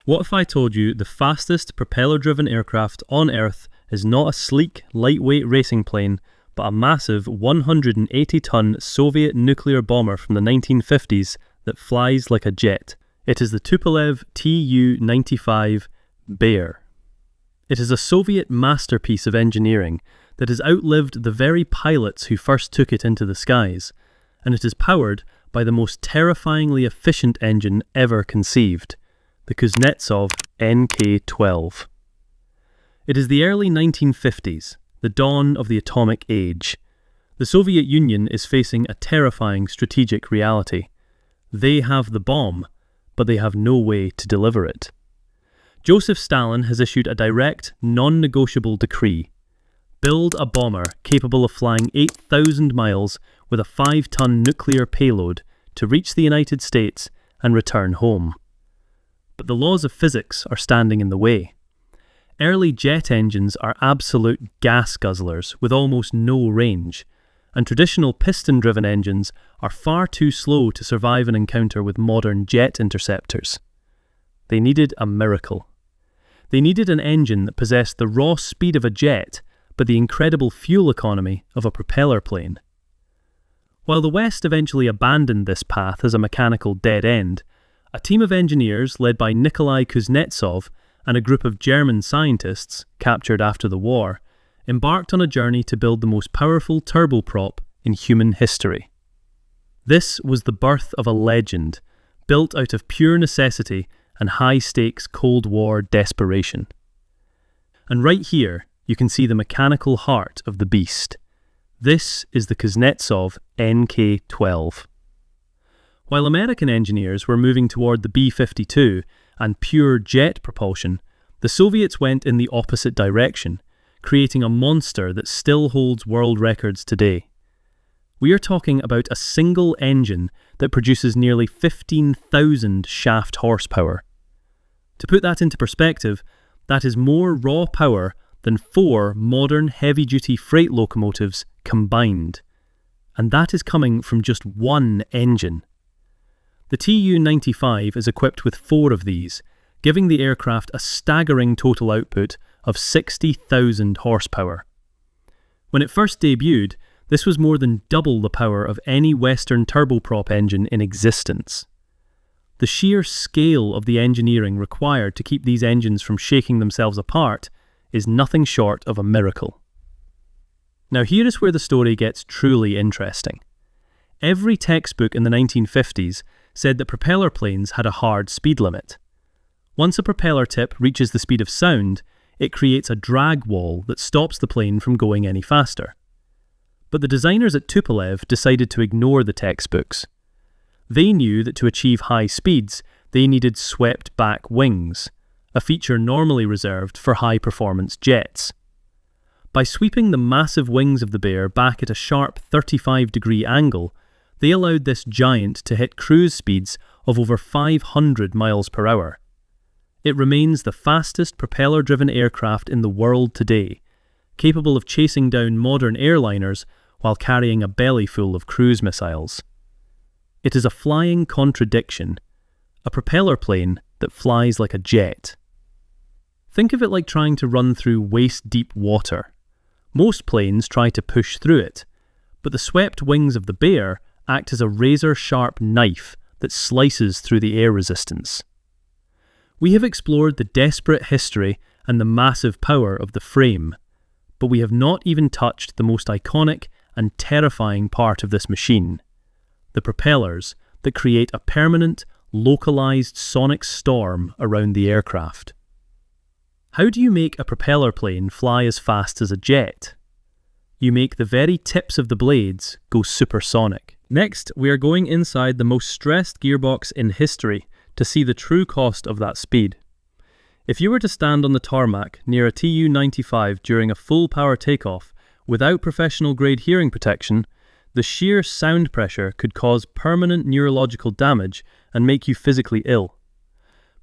What if I told you the fastest propeller-driven aircraft on Earth is not a sleek, lightweight racing plane, but a massive 180-ton Soviet nuclear bomber from the 1950s that flies like a jet? It is the Tupolev Tu-95 Bear. It is a Soviet masterpiece of engineering that has outlived the very pilots who first took it into the skies, and it is powered by the most terrifyingly efficient engine ever conceived, the Kuznetsov NK-12. It is the early 1950s, the dawn of the atomic age. The Soviet Union is facing a terrifying strategic reality. They have the bomb, but they have no way to deliver it. Joseph Stalin has issued a direct, non-negotiable decree. Build a bomber capable of flying 8,000 miles with a 5-ton nuclear payload to reach the United States and return home. But the laws of physics are standing in the way. Early jet engines are absolute gas guzzlers with almost no range, and traditional piston-driven engines are far too slow to survive an encounter with modern jet interceptors. They needed a miracle. They needed an engine that possessed the raw speed of a jet, but the incredible fuel economy of a propeller plane. While the West eventually abandoned this path as a mechanical dead end, a team of engineers led by Nikolai Kuznetsov and a group of German scientists, captured after the war, embarked on a journey to build the most powerful turboprop in human history. This was the birth of a legend, built out of pure necessity and high-stakes Cold War desperation. And right here, you can see the mechanical heart of the beast. This is the Kuznetsov NK-12. While American engineers were moving toward the B-52 and pure jet propulsion, the Soviets went in the opposite direction, creating a monster that still holds world records today. We are talking about a single engine that produces nearly 15,000 shaft horsepower. To put that into perspective, that is more raw power than 4 modern heavy-duty freight locomotives combined. And that is coming from just one engine. The Tu-95 is equipped with 4 of these, giving the aircraft a staggering total output of 60,000 horsepower. When it first debuted, this was more than double the power of any Western turboprop engine in existence. The sheer scale of the engineering required to keep these engines from shaking themselves apart is nothing short of a miracle. Now here is where the story gets truly interesting. Every textbook in the 1950s said that propeller planes had a hard speed limit. Once a propeller tip reaches the speed of sound, it creates a drag wall that stops the plane from going any faster. But the designers at Tupolev decided to ignore the textbooks. They knew that to achieve high speeds, they needed swept-back wings, a feature normally reserved for high-performance jets. By sweeping the massive wings of the Bear back at a sharp 35-degree angle, they allowed this giant to hit cruise speeds of over 500 miles per hour. It remains the fastest propeller-driven aircraft in the world today, capable of chasing down modern airliners while carrying a belly full of cruise missiles. It is a flying contradiction, a propeller plane that flies like a jet. Think of it like trying to run through waist-deep water. Most planes try to push through it, but the swept wings of the Bear act as a razor-sharp knife that slices through the air resistance. We have explored the desperate history and the massive power of the frame, but we have not even touched the most iconic and terrifying part of this machine, the propellers that create a permanent, localized sonic storm around the aircraft. How do you make a propeller plane fly as fast as a jet? You make the very tips of the blades go supersonic. Next, we are going inside the most stressed gearbox in history to see the true cost of that speed. If you were to stand on the tarmac near a Tu-95 during a full power takeoff without professional grade hearing protection, the sheer sound pressure could cause permanent neurological damage and make you physically ill.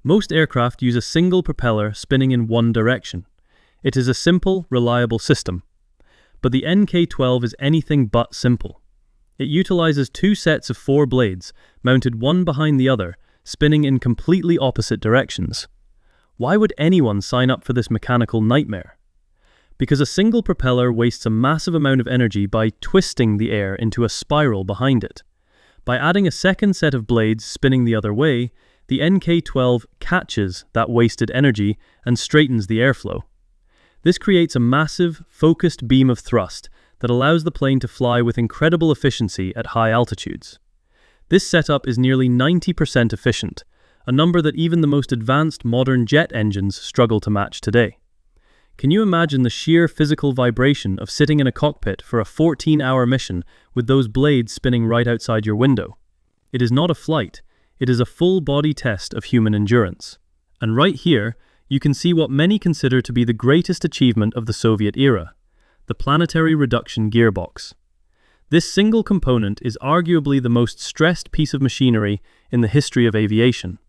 Most aircraft use a single propeller spinning in one direction. It is a simple, reliable system. But the NK-12 is anything but simple. It utilizes 2 sets of 4 blades, mounted one behind the other, spinning in completely opposite directions. Why would anyone sign up for this mechanical nightmare? Because a single propeller wastes a massive amount of energy by twisting the air into a spiral behind it. By adding a second set of blades spinning the other way, the NK-12 catches that wasted energy and straightens the airflow. This creates a massive, focused beam of thrust that allows the plane to fly with incredible efficiency at high altitudes. This setup is nearly 90% efficient, a number that even the most advanced modern jet engines struggle to match today. Can you imagine the sheer physical vibration of sitting in a cockpit for a 14-hour mission with those blades spinning right outside your window? It is not a flight, it is a full-body test of human endurance. And right here, you can see what many consider to be the greatest achievement of the Soviet era, the planetary reduction gearbox. This single component is arguably the most stressed piece of machinery in the history of aviation.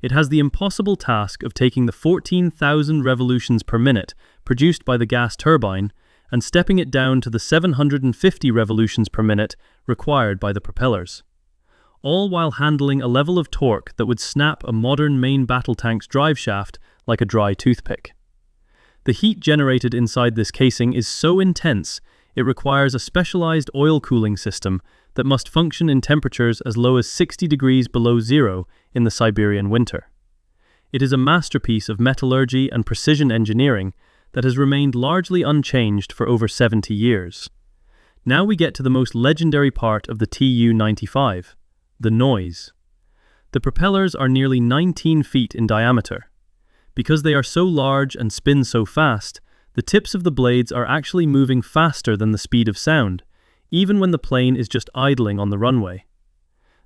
It has the impossible task of taking the 14,000 revolutions per minute produced by the gas turbine and stepping it down to the 750 revolutions per minute required by the propellers, all while handling a level of torque that would snap a modern main battle tank's drive shaft like a dry toothpick. The heat generated inside this casing is so intense it requires a specialized oil cooling system that must function in temperatures as low as 60 degrees below zero in the Siberian winter. It is a masterpiece of metallurgy and precision engineering that has remained largely unchanged for over 70 years. Now we get to the most legendary part of the Tu-95, the noise. The propellers are nearly 19 feet in diameter. Because they are so large and spin so fast, the tips of the blades are actually moving faster than the speed of sound, even when the plane is just idling on the runway.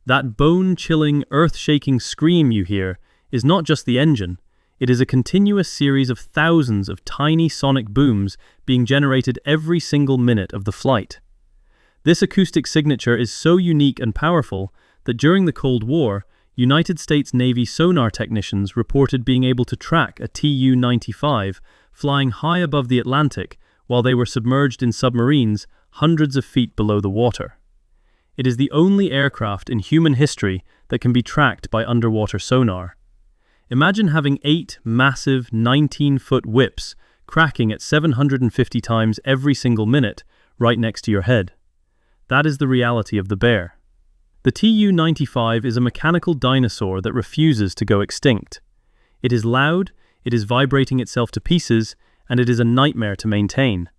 That bone-chilling, earth-shaking scream you hear is not just the engine, it is a continuous series of thousands of tiny sonic booms being generated every single minute of the flight. This acoustic signature is so unique and powerful that during the Cold War, United States Navy sonar technicians reported being able to track a Tu-95 flying high above the Atlantic while they were submerged in submarines hundreds of feet below the water. It is the only aircraft in human history that can be tracked by underwater sonar. Imagine having 8 massive 19-foot whips cracking at 750 times every single minute right next to your head. That is the reality of the Bear. The Tu-95 is a mechanical dinosaur that refuses to go extinct. It is loud, it is vibrating itself to pieces, and it is a nightmare to maintain.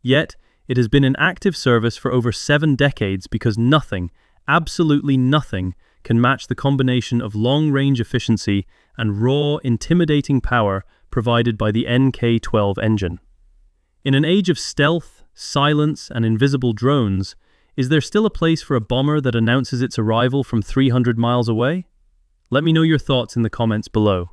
Yet, it has been in active service for over 7 decades because nothing, absolutely nothing, can match the combination of long-range efficiency and raw, intimidating power provided by the NK-12 engine. In an age of stealth, silence, and invisible drones, is there still a place for a bomber that announces its arrival from 300 miles away? Let me know your thoughts in the comments below.